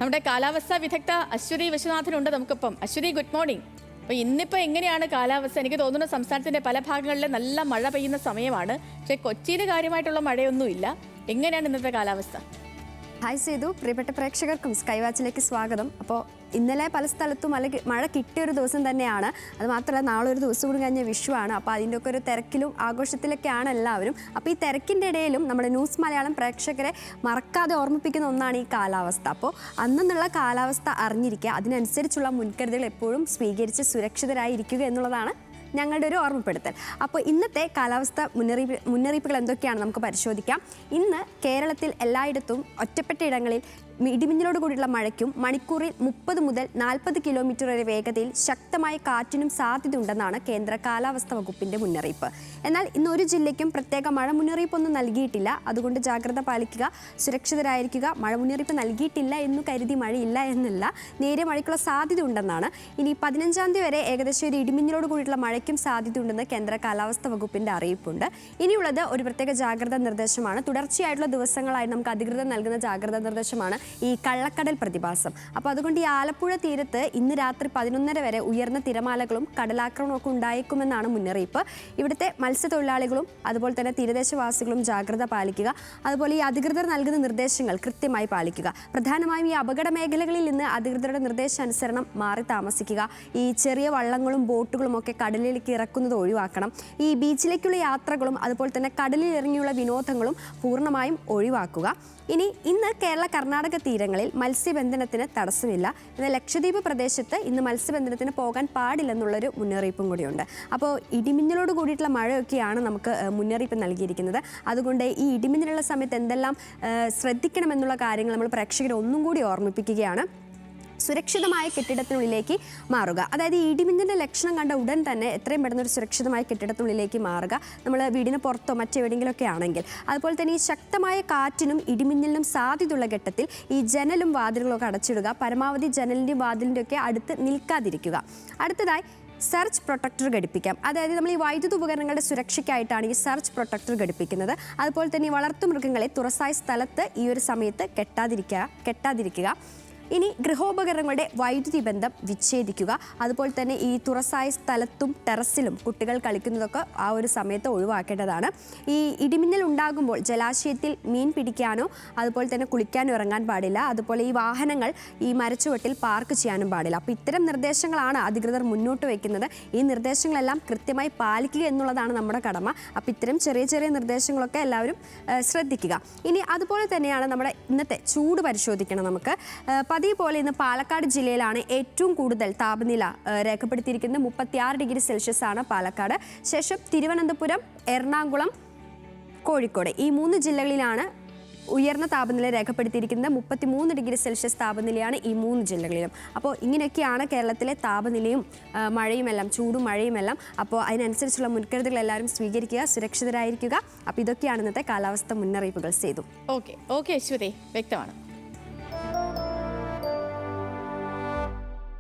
നമ്മുടെ കാലാവസ്ഥാ വിദഗ്ധ അശ്വതി വിശ്വനാഥനുണ്ട് നമുക്കിപ്പം. Aswathy, good morning. അപ്പോൾ ഇന്നിപ്പോൾ എങ്ങനെയാണ് കാലാവസ്ഥ? എനിക്ക് തോന്നുന്നു സംസ്ഥാനത്തിൻ്റെ പല ഭാഗങ്ങളിലും നല്ല മഴ പെയ്യുന്ന സമയമാണ്, പക്ഷേ കൊച്ചിയിൽ കാര്യമായിട്ടുള്ള മഴയൊന്നുമില്ല. എങ്ങനെയാണ് ഇന്നത്തെ കാലാവസ്ഥ? ഹായ് സേതു, പ്രിയപ്പെട്ട പ്രേക്ഷകർക്കും സ്കൈ വാച്ചിലേക്ക് സ്വാഗതം. അപ്പോൾ ഇന്നലെ പല സ്ഥലത്തും മഴ കിട്ടിയൊരു ദിവസം തന്നെയാണ്. അത് മാത്രമല്ല, നാളെ ഒരു ദിവസം കൂടി കഴിഞ്ഞ വിഷുവാണ്. അപ്പോൾ അതിൻ്റെ ഒക്കെ ഒരു തിരക്കിലും ആഘോഷത്തിലൊക്കെയാണ് എല്ലാവരും. അപ്പോൾ ഈ തിരക്കിൻ്റെ ഇടയിലും നമ്മുടെ ന്യൂസ് മലയാളം പ്രേക്ഷകരെ മറക്കാതെ ഓർമ്മിപ്പിക്കുന്ന ഒന്നാണ് ഈ കാലാവസ്ഥ. അപ്പോൾ അന്നുള്ള കാലാവസ്ഥ അറിഞ്ഞിരിക്കുക, അതിനനുസരിച്ചുള്ള മുൻകരുതലുകൾ എപ്പോഴും സ്വീകരിച്ച് സുരക്ഷിതരായിരിക്കുക എന്നുള്ളതാണ് ഞങ്ങളുടെ ഒരു ഓർമ്മപ്പെടുത്തൽ. അപ്പോൾ ഇന്നത്തെ കാലാവസ്ഥ മുന്നറിയിപ്പുകൾ എന്തൊക്കെയാണ് നമുക്ക് പരിശോധിക്കാം. ഇന്ന് കേരളത്തിൽ എല്ലായിടത്തും ഒറ്റപ്പെട്ട ഇടങ്ങളിൽ ഇടിമിന്നലോട് കൂടിയുള്ള മഴയ്ക്കും മണിക്കൂറിൽ 30 മുതൽ 40 കിലോമീറ്റർ വരെ വേഗതയിൽ ശക്തമായ കാറ്റിനും സാധ്യതയുണ്ടെന്നാണ് കേന്ദ്ര കാലാവസ്ഥാ വകുപ്പിൻ്റെ മുന്നറിയിപ്പ്. എന്നാൽ ഇന്ന് ഒരു ജില്ലയ്ക്കും പ്രത്യേക മഴ മുന്നറിയിപ്പൊന്നും നൽകിയിട്ടില്ല. അതുകൊണ്ട് ജാഗ്രത പാലിക്കുക, സുരക്ഷിതരായിരിക്കുക. മഴ മുന്നറിയിപ്പ് നൽകിയിട്ടില്ല എന്നു കരുതി മഴയില്ല എന്നല്ല, നേരെ മഴയ്ക്കുള്ള സാധ്യത ഉണ്ടെന്നാണ്. ഇനി 15-ാം തീയതി വരെ ഏകദേശം ഒരു ഇടിമിന്നലോട് കൂടിയുള്ള മഴയ്ക്കും സാധ്യതയുണ്ടെന്ന് കേന്ദ്ര കാലാവസ്ഥാ വകുപ്പിൻ്റെ അറിയിപ്പുണ്ട്. ഇനിയുള്ളത് ഒരു പ്രത്യേക ജാഗ്രതാ നിർദ്ദേശമാണ്. തുടർച്ചയായിട്ടുള്ള ദിവസങ്ങളായി നമുക്ക് അധികൃതർ നൽകുന്ന ജാഗ്രതാ നിർദ്ദേശമാണ് ഈ കള്ളക്കടൽ പ്രതിഭാസം. അപ്പോൾ അതുകൊണ്ട് ഈ ആലപ്പുഴ തീരത്ത് ഇന്ന് രാത്രി 11:30 വരെ ഉയർന്ന തിരമാലകളും കടലാക്രമണവും ഒക്കെ ഉണ്ടായേക്കുമെന്നാണ് മുന്നറിയിപ്പ്. ഇവിടുത്തെ മത്സ്യത്തൊഴിലാളികളും അതുപോലെ തന്നെ തീരദേശവാസികളും ജാഗ്രത പാലിക്കുക. അതുപോലെ ഈ അധികൃതർ നൽകുന്ന നിർദ്ദേശങ്ങൾ കൃത്യമായി പാലിക്കുക. പ്രധാനമായും ഈ അപകട മേഖലകളിൽ നിന്ന് അധികൃതരുടെ നിർദ്ദേശാനുസരണം മാറി താമസിക്കുക. ഈ ചെറിയ വള്ളങ്ങളും ബോട്ടുകളും ഒക്കെ കടലിലേക്ക് ഇറക്കുന്നത് ഒഴിവാക്കണം. ഈ ബീച്ചിലേക്കുള്ള യാത്രകളും അതുപോലെ തന്നെ കടലിൽ ഇറങ്ങിയുള്ള വിനോദങ്ങളും പൂർണ്ണമായും ഒഴിവാക്കുക. ഇന്ന് കേരള കർണാടക തീരങ്ങളിൽ മത്സ്യബന്ധനത്തിന് തടസ്സമില്ല. എന്നാൽ ലക്ഷദ്വീപ് പ്രദേശത്ത് ഇന്ന് മത്സ്യബന്ധനത്തിന് പോകാൻ പാടില്ലെന്നുള്ളൊരു മുന്നറിയിപ്പും കൂടിയുണ്ട്. അപ്പോൾ ഇടിമിന്നലോട് കൂടിയിട്ടുള്ള മഴയൊക്കെയാണ് നമുക്ക് മുന്നറിയിപ്പ് നൽകിയിരിക്കുന്നത്. അതുകൊണ്ട് ഈ ഇടിമിന്നലുള്ള സമയത്ത് എന്തെല്ലാം ശ്രദ്ധിക്കണമെന്നുള്ള കാര്യങ്ങൾ നമ്മൾ പ്രേക്ഷകരെ ഒന്നും കൂടി ഓർമ്മിപ്പിക്കുകയാണ്. സുരക്ഷിതമായ കെട്ടിടത്തിനുള്ളിലേക്ക് മാറുക. അതായത് ഈ ഇടിമിന്നലിൻ്റെ ലക്ഷണം കണ്ട ഉടൻ തന്നെ എത്രയും പെട്ടെന്ന് ഒരു സുരക്ഷിതമായ കെട്ടിടത്തിനുള്ളിലേക്ക് മാറുക, നമ്മൾ വീടിന് പുറത്തോ മറ്റെവിടെയെങ്കിലുമൊക്കെ ആണെങ്കിൽ. അതുപോലെ തന്നെ ഈ ശക്തമായ കാറ്റിനും ഇടിമിന്നലിനും സാധ്യതയുള്ള ഘട്ടത്തിൽ ഈ ജനലും വാതിലുകളൊക്കെ അടച്ചിടുക. പരമാവധി ജനലിൻ്റെയും വാതിലിൻ്റെയും ഒക്കെ അടുത്ത് നിൽക്കാതിരിക്കുക. അടുത്തതായി സർച്ച് പ്രൊട്ടക്ടർ ഘടിപ്പിക്കാം. അതായത് നമ്മൾ ഈ വൈദ്യുത ഉപകരണങ്ങളുടെ സുരക്ഷയ്ക്കായിട്ടാണ് ഈ സർച്ച് പ്രൊട്ടക്ടർ ഘടിപ്പിക്കുന്നത്. അതുപോലെ തന്നെ ഈ വളർത്തുമൃഗങ്ങളെ തുറസായ സ്ഥലത്ത് ഈ ഒരു സമയത്ത് കെട്ടാതിരിക്കുക. ഇനി ഗൃഹോപകരണങ്ങളുടെ വൈദ്യുതി ബന്ധം വിച്ഛേദിക്കുക. അതുപോലെ തന്നെ ഈ തുറസായ സ്ഥലത്തും ടെറസിലും കുട്ടികൾ കളിക്കുന്നതൊക്കെ ആ ഒരു സമയത്ത് ഒഴിവാക്കേണ്ടതാണ്. ഈ ഇടിമിന്നൽ ഉണ്ടാകുമ്പോൾ ജലാശയത്തിൽ മീൻ പിടിക്കാനോ അതുപോലെ തന്നെ കുളിക്കാനോ ഇറങ്ങാൻ പാടില്ല. അതുപോലെ ഈ വാഹനങ്ങൾ ഈ മരച്ചുവട്ടിൽ പാർക്ക് ചെയ്യാനും പാടില്ല. അപ്പോൾ ഇത്തരം നിർദ്ദേശങ്ങളാണ് അധികൃതർ മുന്നോട്ട് വയ്ക്കുന്നത്. ഈ നിർദ്ദേശങ്ങളെല്ലാം കൃത്യമായി പാലിക്കുക എന്നുള്ളതാണ് നമ്മുടെ കടമ. അപ്പോൾ ഇത്തരം ചെറിയ ചെറിയ നിർദ്ദേശങ്ങളൊക്കെ എല്ലാവരും ശ്രദ്ധിക്കുക. ഇനി അതുപോലെ തന്നെയാണ് നമ്മുടെ ഇന്നത്തെ ചൂട് പരിശോധിക്കണം നമുക്ക്. പതിവ് പോലെ ഇന്ന് പാലക്കാട് ജില്ലയിലാണ് ഏറ്റവും കൂടുതൽ താപനില രേഖപ്പെടുത്തിയിരിക്കുന്നത്. 36 ഡിഗ്രി സെൽഷ്യസ് ആണ് പാലക്കാട്. ശേഷം തിരുവനന്തപുരം, എറണാകുളം, കോഴിക്കോട് ഈ 3 ജില്ലകളിലാണ് ഉയർന്ന താപനില രേഖപ്പെടുത്തിയിരിക്കുന്നത്. 33 ഡിഗ്രി സെൽഷ്യസ് താപനിലയാണ് ഈ 3 ജില്ലകളിലും. അപ്പോൾ ഇങ്ങനെയൊക്കെയാണ് കേരളത്തിലെ താപനിലയും മഴയുമെല്ലാം, ചൂടും മഴയുമെല്ലാം. അപ്പോൾ അതിനനുസരിച്ചുള്ള മുൻകരുതലുകൾ എല്ലാവരും സ്വീകരിക്കുക, സുരക്ഷിതരായിരിക്കുക. അപ്പോൾ ഇതൊക്കെയാണ് ഇന്നത്തെ കാലാവസ്ഥ മുന്നറിയിപ്പുകൾ ചെയ്തു. ഓക്കെ അശ്വതി, വ്യക്തമാണ്.